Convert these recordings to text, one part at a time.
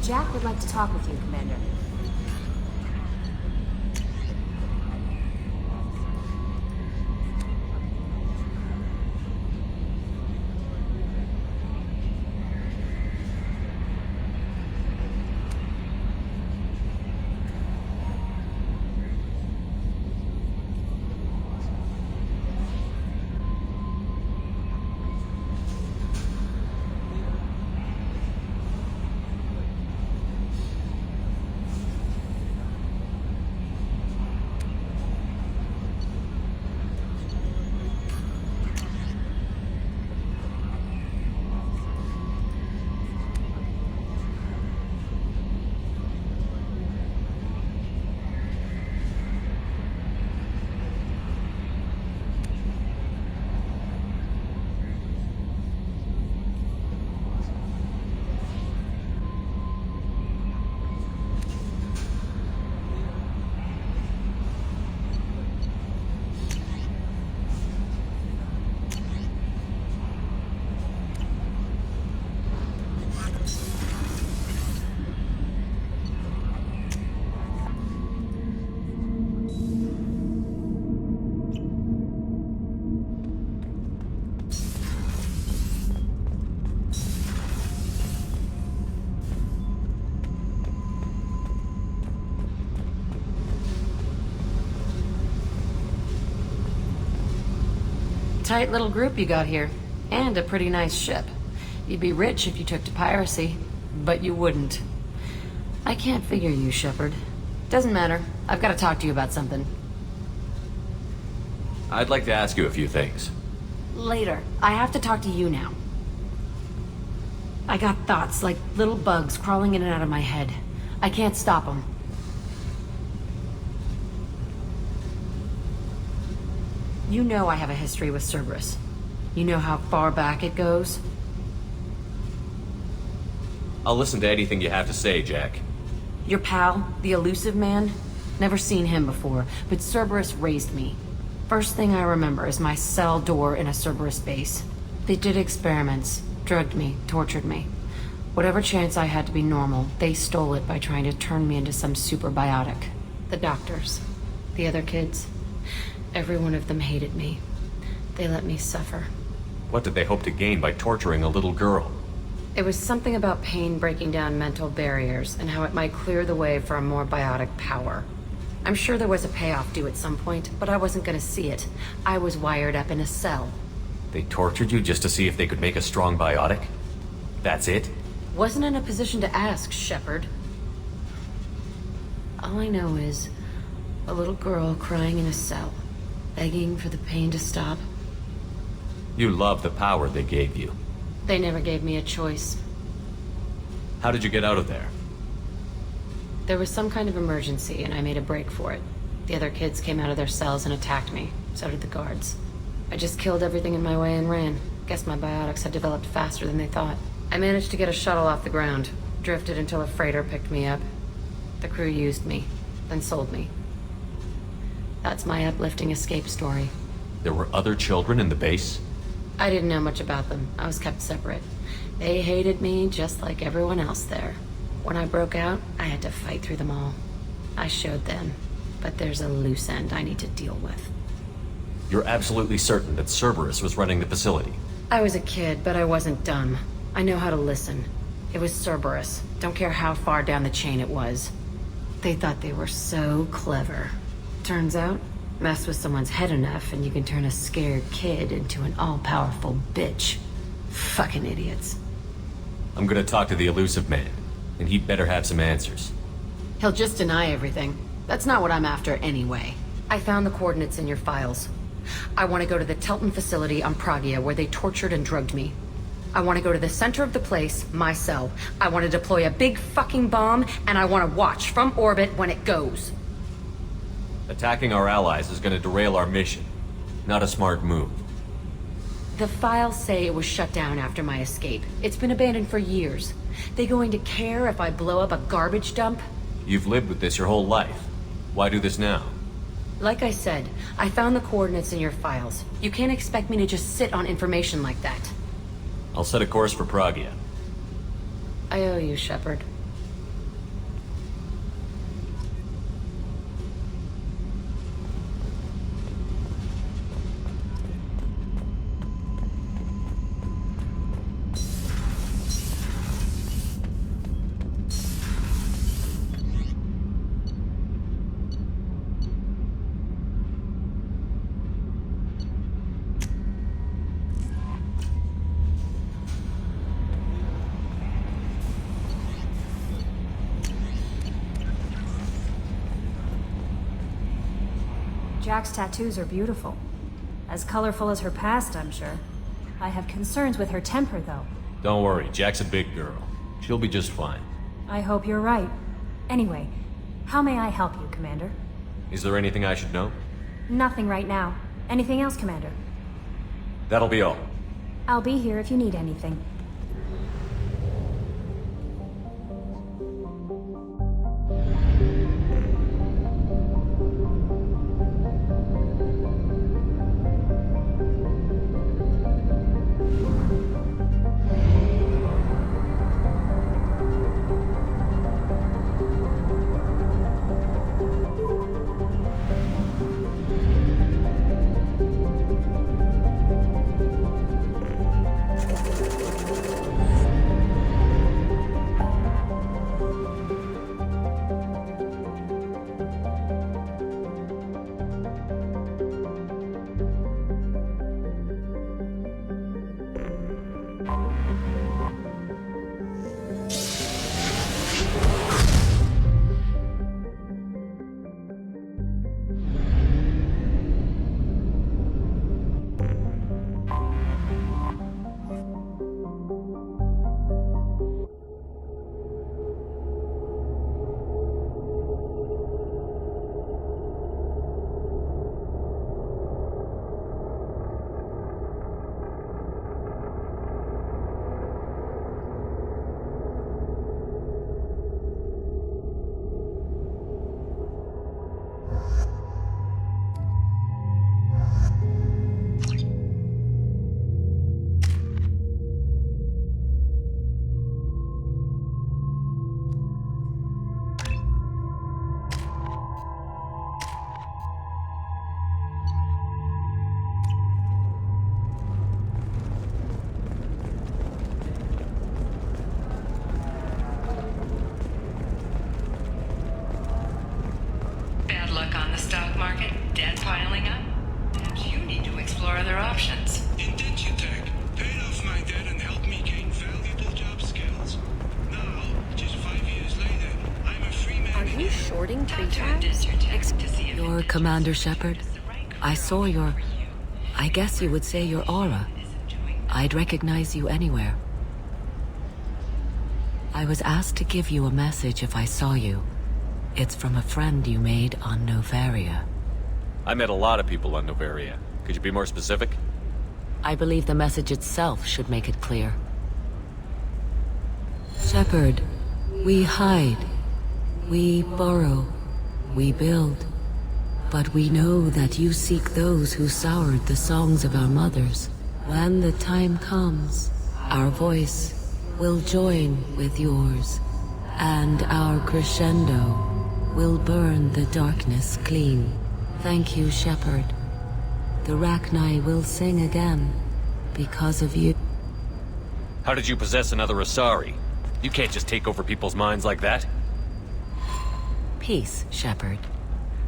Jack would like to talk with you, Commander. Tight little group you got here. And a pretty nice ship. You'd be rich if you took to piracy, but you wouldn't. I can't figure you, Shepard. Doesn't matter. I've got to talk to you about something. I'd like to ask you a few things. Later. I have to talk to you now. I got thoughts like little bugs crawling in and out of my head. I can't stop them. You know I have a history with Cerberus. You know how far back it goes? I'll listen to anything you have to say, Jack. Your pal, the Elusive Man? Never seen him before, but Cerberus raised me. First thing I remember is my cell door in a Cerberus base. They did experiments, drugged me, tortured me. Whatever chance I had to be normal, they stole it by trying to turn me into some super biotic. The doctors, the other kids, every one of them hated me. They let me suffer. What did they hope to gain by torturing a little girl? It was something about pain breaking down mental barriers and how it might clear the way for a more biotic power. I'm sure there was a payoff due at some point, but I wasn't gonna see it. I was wired up in a cell. They tortured you just to see if they could make a strong biotic? That's it? Wasn't in a position to ask, Shepard. All I know is a little girl crying in a cell, begging for the pain to stop. You love the power they gave you. They never gave me a choice. How did you get out of there? There was some kind of emergency, and I made a break for it. The other kids came out of their cells and attacked me. So did the guards. I just killed everything in my way and ran. Guess my biotics had developed faster than they thought. I managed to get a shuttle off the ground. Drifted until a freighter picked me up. The crew used me, then sold me. That's my uplifting escape story. There were other children in the base? I didn't know much about them. I was kept separate. They hated me just like everyone else there. When I broke out, I had to fight through them all. I showed them, but there's a loose end I need to deal with. You're absolutely certain that Cerberus was running the facility? I was a kid, but I wasn't dumb. I know how to listen. It was Cerberus. Don't care how far down the chain it was. They thought they were so clever. Turns out, mess with someone's head enough and you can turn a scared kid into an all-powerful bitch. Fucking idiots. I'm gonna talk to the Elusive Man, and he'd better have some answers. He'll just deny everything. That's not what I'm after anyway. I found the coordinates in your files. I want to go to the Telton facility on Pragia where they tortured and drugged me. I want to go to the center of the place, my cell. I want to deploy a big fucking bomb, and I want to watch from orbit when it goes. Attacking our allies is gonna derail our mission. Not a smart move. The files say it was shut down after my escape. It's been abandoned for years. They going to care if I blow up a garbage dump? You've lived with this your whole life. Why do this now? Like I said, I found the coordinates in your files. You can't expect me to just sit on information like that. I'll set a course for Pragia. I owe you, Shepard. Jack's tattoos are beautiful. As colorful as her past, I'm sure. I have concerns with her temper, though. Don't worry, Jack's a big girl. She'll be just fine. I hope you're right. Anyway, how may I help you, Commander? Is there anything I should know? Nothing right now. Anything else, Commander? That'll be all. I'll be here if you need anything. Bad luck on the stock market, debt piling up. Perhaps you need to explore other options. Indentutech paid off my debt and helped me gain valuable job skills. Now, just 5 years later, I'm a free man. Are you shorting tree Talk to tracks? Indentutech to see if You're Commander Shepard. I saw your... I guess you would say your aura. I'd recognize you anywhere. I was asked to give you a message if I saw you. It's from a friend you made on Novaria. I met a lot of people on Novaria. Could you be more specific? I believe the message itself should make it clear. Shepard, we hide. We burrow. We build. But we know that you seek those who soured the songs of our mothers. When the time comes, our voice will join with yours, and our crescendo will burn the darkness clean. Thank you, Shepard. The Rachni will sing again because of you. How did you possess another Asari? You can't just take over people's minds like that. Peace, Shepard.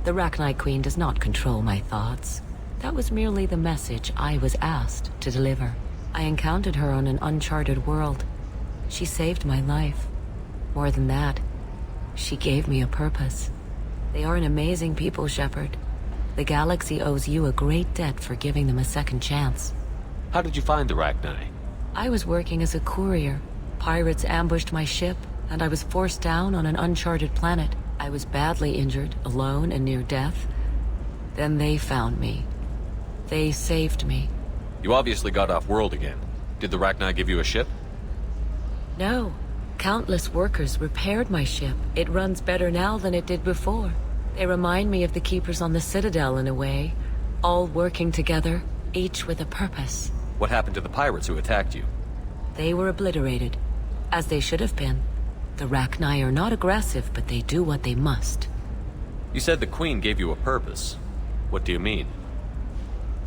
The Rachni Queen does not control my thoughts. That was merely the message I was asked to deliver. I encountered her on an uncharted world. She saved my life. More than that, she gave me a purpose. They are an amazing people, Shepard. The galaxy owes you a great debt for giving them a second chance. How did you find the Rachni? I was working as a courier. Pirates ambushed my ship, and I was forced down on an uncharted planet. I was badly injured, alone and near death. Then they found me. They saved me. You obviously got off world again. Did the Rachni give you a ship? No. Countless workers repaired my ship. It runs better now than it did before. They remind me of the Keepers on the Citadel in a way. All working together, each with a purpose. What happened to the pirates who attacked you? They were obliterated, as they should have been. The Rachni are not aggressive, but they do what they must. You said the Queen gave you a purpose. What do you mean?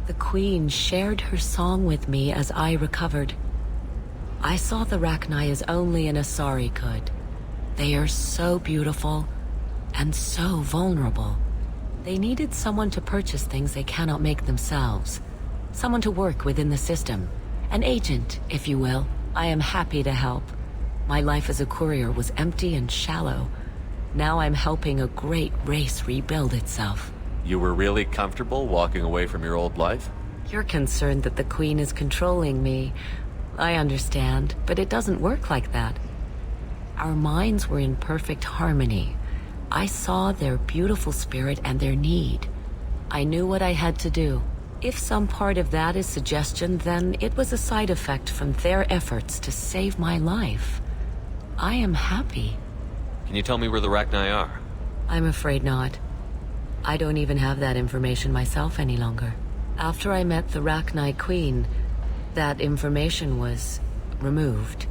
The Queen shared her song with me as I recovered. I saw the Rachni as only an Asari could. They are so beautiful and so vulnerable. They needed someone to purchase things they cannot make themselves. Someone to work within the system. An agent, if you will. I am happy to help. My life as a courier was empty and shallow. Now I'm helping a great race rebuild itself. You were really comfortable walking away from your old life? You're concerned that the Queen is controlling me. I understand, but it doesn't work like that. Our minds were in perfect harmony. I saw their beautiful spirit and their need. I knew what I had to do. If some part of that is suggestion, then it was a side effect from their efforts to save my life. I am happy. Can you tell me where the Rachni are? I'm afraid not. I don't even have that information myself any longer. After I met the Rachni Queen, that information was removed.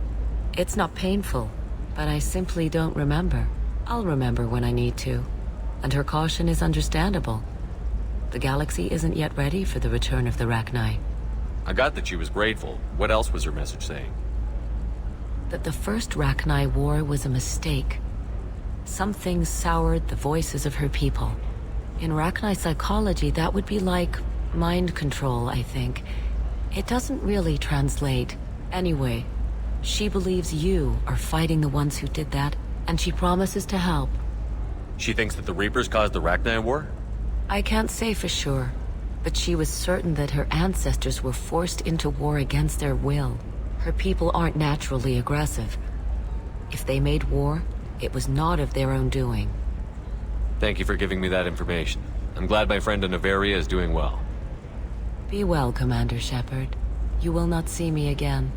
It's not painful, but I simply don't remember. I'll remember when I need to. And her caution is understandable. The galaxy isn't yet ready for the return of the Rachni. I got that she was grateful. What else was her message saying? That the first Rachni war was a mistake. Something soured the voices of her people. In Rachni psychology, that would be like mind control, I think. It doesn't really translate. Anyway, she believes you are fighting the ones who did that, and she promises to help. She thinks that the Reapers caused the Rachni war? I can't say for sure, but she was certain that her ancestors were forced into war against their will. Her people aren't naturally aggressive. If they made war, it was not of their own doing. Thank you for giving me that information. I'm glad my friend Noveria is doing well. Be well, Commander Shepard. You will not see me again.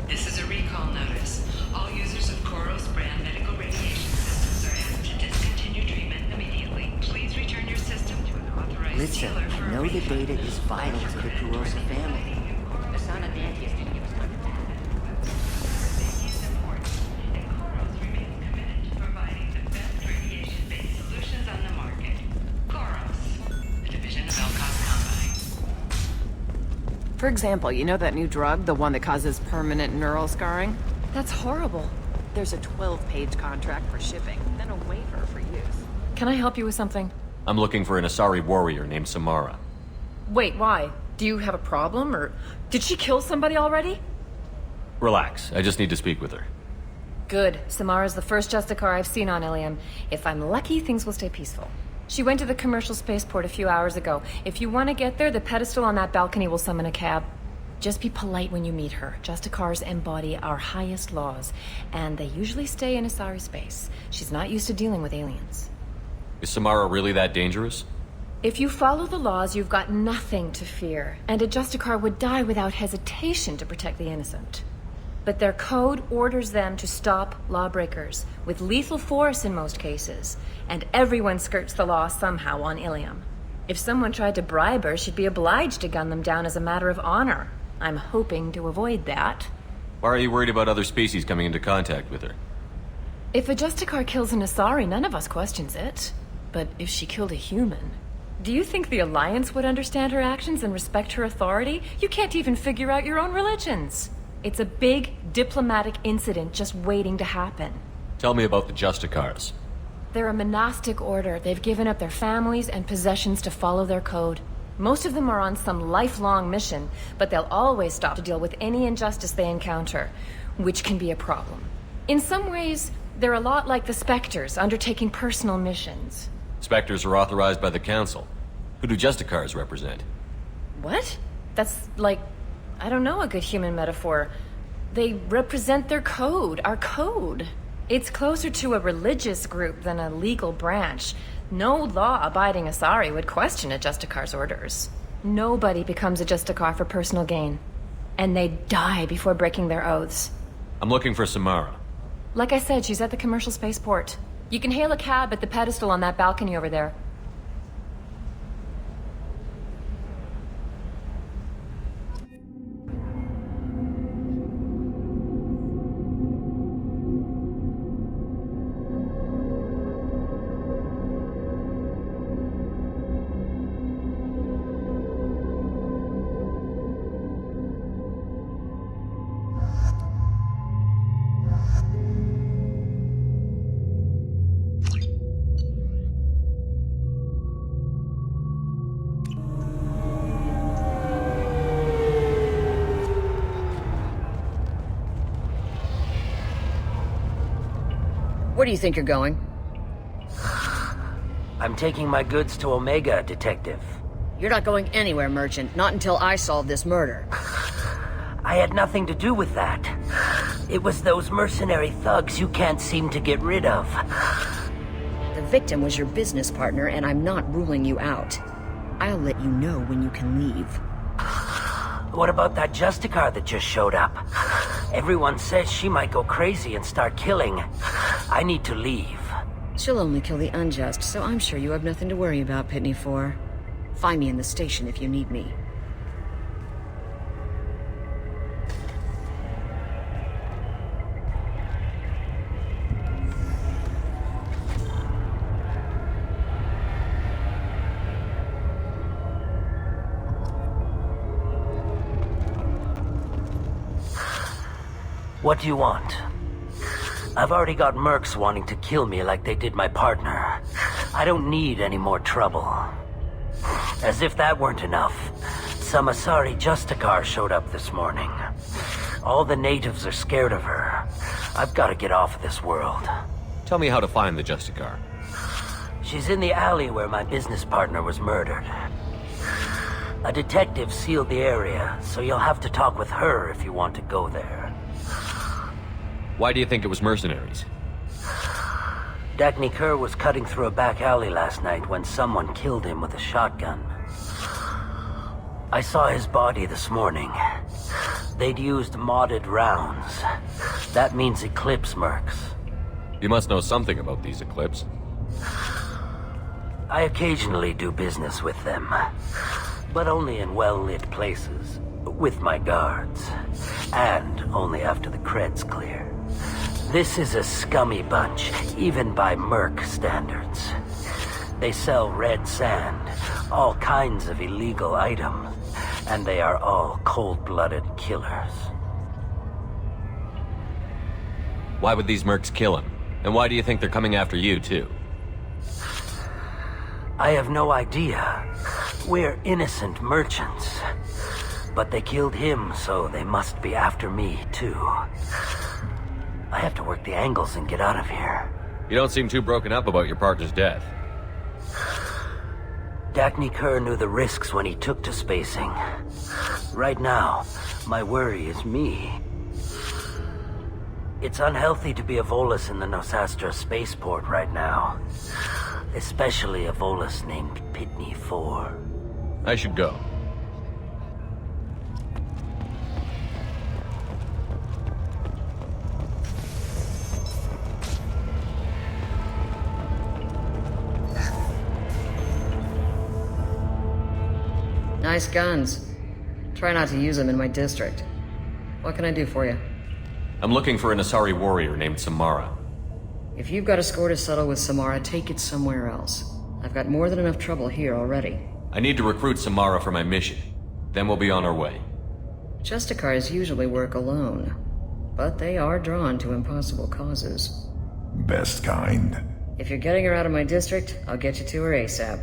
This is a recall notice. All users of Koros brand medical radiation systems are asked to discontinue treatment immediately. Please return your system to an authorized Listen, dealer for I a know the refund. data is vital to the Kurosa family. The son of Dantius didn't give us time to that. Safety is important, and Koros remains committed to providing the best radiation-based solutions on the market. Koros, a division of Elcos Combine. For example, you know that new drug, the one that causes permanent neural scarring? That's horrible. There's a 12-page contract for shipping, then a waiver for use. Can I help you with something? I'm looking for an Asari warrior named Samara. Wait, why? Do you have a problem, or did she kill somebody already? Relax, I just need to speak with her. Good. Samara's the first Justicar I've seen on Ilium. If I'm lucky, things will stay peaceful. She went to the commercial spaceport a few hours ago. If you want to get there, the pedestal on that balcony will summon a cab. Just be polite when you meet her. Justicars embody our highest laws, and they usually stay in Asari space. She's not used to dealing with aliens. Is Samara really that dangerous? If you follow the laws, you've got nothing to fear, and a Justicar would die without hesitation to protect the innocent. But their code orders them to stop lawbreakers, with lethal force in most cases, and everyone skirts the law somehow on Ilium. If someone tried to bribe her, she'd be obliged to gun them down as a matter of honor. I'm hoping to avoid that. Why are you worried about other species coming into contact with her? If a Justicar kills an Asari, none of us questions it. But if she killed a human... Do you think the Alliance would understand her actions and respect her authority? You can't even figure out your own religions. It's a big diplomatic incident just waiting to happen. Tell me about the Justicars. They're a monastic order. They've given up their families and possessions to follow their code. Most of them are on some lifelong mission, but they'll always stop to deal with any injustice they encounter, which can be a problem. In some ways, they're a lot like the Spectres, undertaking personal missions. Spectres are authorized by the Council. Who do Justicars represent? What? That's like, I don't know, a good human metaphor. They represent their code, our code. It's closer to a religious group than a legal branch. No law-abiding Asari would question a Justicar's orders. Nobody becomes a Justicar for personal gain. And they die before breaking their oaths. I'm looking for Samara. Like I said, she's at the commercial spaceport. You can hail a cab at the pedestal on that balcony over there. Where do you think you're going? I'm taking my goods to Omega, Detective. You're not going anywhere, Merchant. Not until I solve this murder. I had nothing to do with that. It was those mercenary thugs you can't seem to get rid of. The victim was your business partner, and I'm not ruling you out. I'll let you know when you can leave. What about that Justicar that just showed up? Everyone says she might go crazy and start killing. I need to leave. She'll only kill the unjust, so I'm sure you have nothing to worry about, Pitney 4. Find me in the station if you need me. What do you want? I've already got mercs wanting to kill me like they did my partner. I don't need any more trouble. As if that weren't enough, some Asari Justicar showed up this morning. All the natives are scared of her. I've got to get off of this world. Tell me how to find the Justicar. She's in the alley where my business partner was murdered. A detective sealed the area, so you'll have to talk with her if you want to go there. Why do you think it was mercenaries? Dagny Kerr was cutting through a back alley last night when someone killed him with a shotgun. I saw his body this morning. They'd used modded rounds. That means Eclipse mercs. You must know something about these Eclipse. I occasionally do business with them, but only in well-lit places, with my guards, and only after the creds clear. This is a scummy bunch, even by merc standards. They sell red sand, all kinds of illegal items, and they are all cold-blooded killers. Why would these mercs kill him? And why do you think they're coming after you, too? I have no idea. We're innocent merchants. But they killed him, so they must be after me, too. I have to work the angles and get out of here. You don't seem too broken up about your partner's death. Dagny Kerr knew the risks when he took to spacing. Right now, my worry is me. It's unhealthy to be a Volus in the Nosastra spaceport right now. Especially a Volus named Pitney 4. I should go. Nice guns. Try not to use them in my district. What can I do for you? I'm looking for an Asari warrior named Samara. If you've got a score to settle with Samara, take it somewhere else. I've got more than enough trouble here already. I need to recruit Samara for my mission. Then we'll be on our way. Justicars usually work alone, but they are drawn to impossible causes. Best kind. If you're getting her out of my district, I'll get you to her ASAP.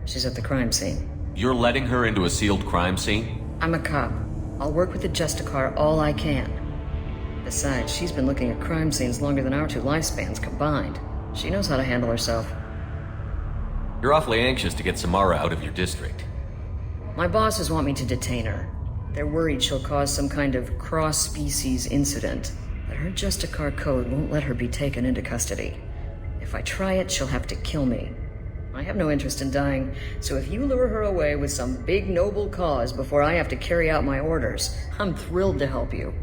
She's at the crime scene. You're letting her into a sealed crime scene? I'm a cop. I'll work with the Justicar all I can. Besides, she's been looking at crime scenes longer than our two lifespans combined. She knows how to handle herself. You're awfully anxious to get Samara out of your district. My bosses want me to detain her. They're worried she'll cause some kind of cross-species incident, but her Justicar code won't let her be taken into custody. If I try it, she'll have to kill me. I have no interest in dying, so if you lure her away with some big noble cause before I have to carry out my orders, I'm thrilled to help you.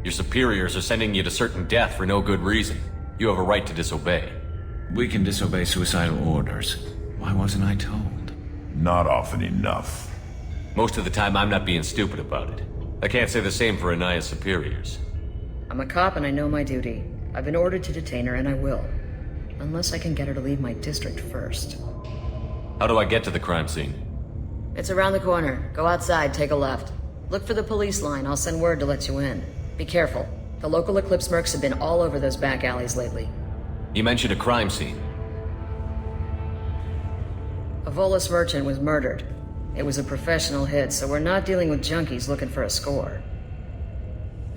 Your superiors are sending you to certain death for no good reason. You have a right to disobey. We can disobey suicidal orders. Why wasn't I told? Not often enough. Most of the time, I'm not being stupid about it. I can't say the same for Anaya's superiors. I'm a cop and I know my duty. I've been ordered to detain her and I will. Unless I can get her to leave my district first. How do I get to the crime scene? It's around the corner. Go outside, take a left. Look for the police line. I'll send word to let you in. Be careful. The local Eclipse mercs have been all over those back alleys lately. You mentioned a crime scene. A Volus merchant was murdered. It was a professional hit, so we're not dealing with junkies looking for a score.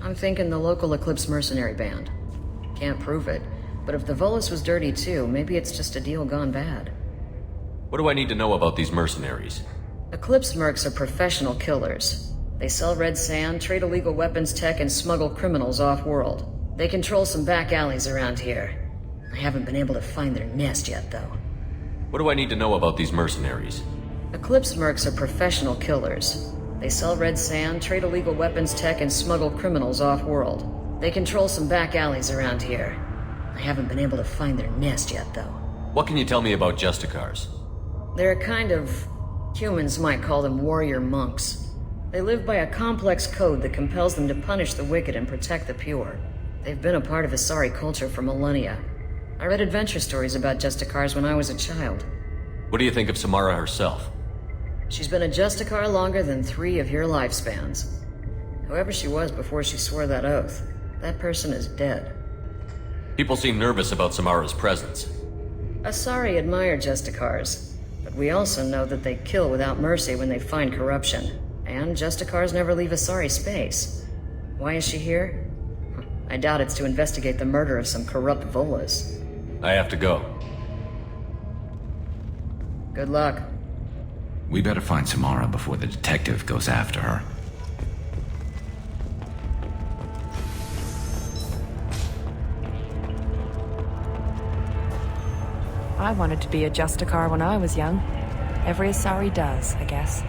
I'm thinking the local Eclipse mercenary band. Can't prove it, but if the Volus was dirty too, maybe it's just a deal gone bad. What do I need to know about these mercenaries? Eclipse mercs are professional killers. They sell red sand, trade illegal weapons tech, and smuggle criminals off-world. They control some back alleys around here. I haven't been able to find their nest yet, though. What do I need to know about these mercenaries? Eclipse mercs are professional killers. They sell red sand, trade illegal weapons tech, and smuggle criminals off-world. They control some back alleys around here. I haven't been able to find their nest yet, though. What can you tell me about Justicars? They're a kind of... humans might call them warrior monks. They live by a complex code that compels them to punish the wicked and protect the pure. They've been a part of Asari culture for millennia. I read adventure stories about Justicars when I was a child. What do you think of Samara herself? She's been a Justicar longer than 3 of your lifespans. Whoever she was before she swore that oath, that person is dead. People seem nervous about Samara's presence. Asari admire Justicars, but we also know that they kill without mercy when they find corruption. And Justicars never leave Asari space. Why is she here? I doubt it's to investigate the murder of some corrupt Volus. I have to go. Good luck. We better find Samara before the detective goes after her. I wanted to be a Justicar when I was young. Every Asari does, I guess.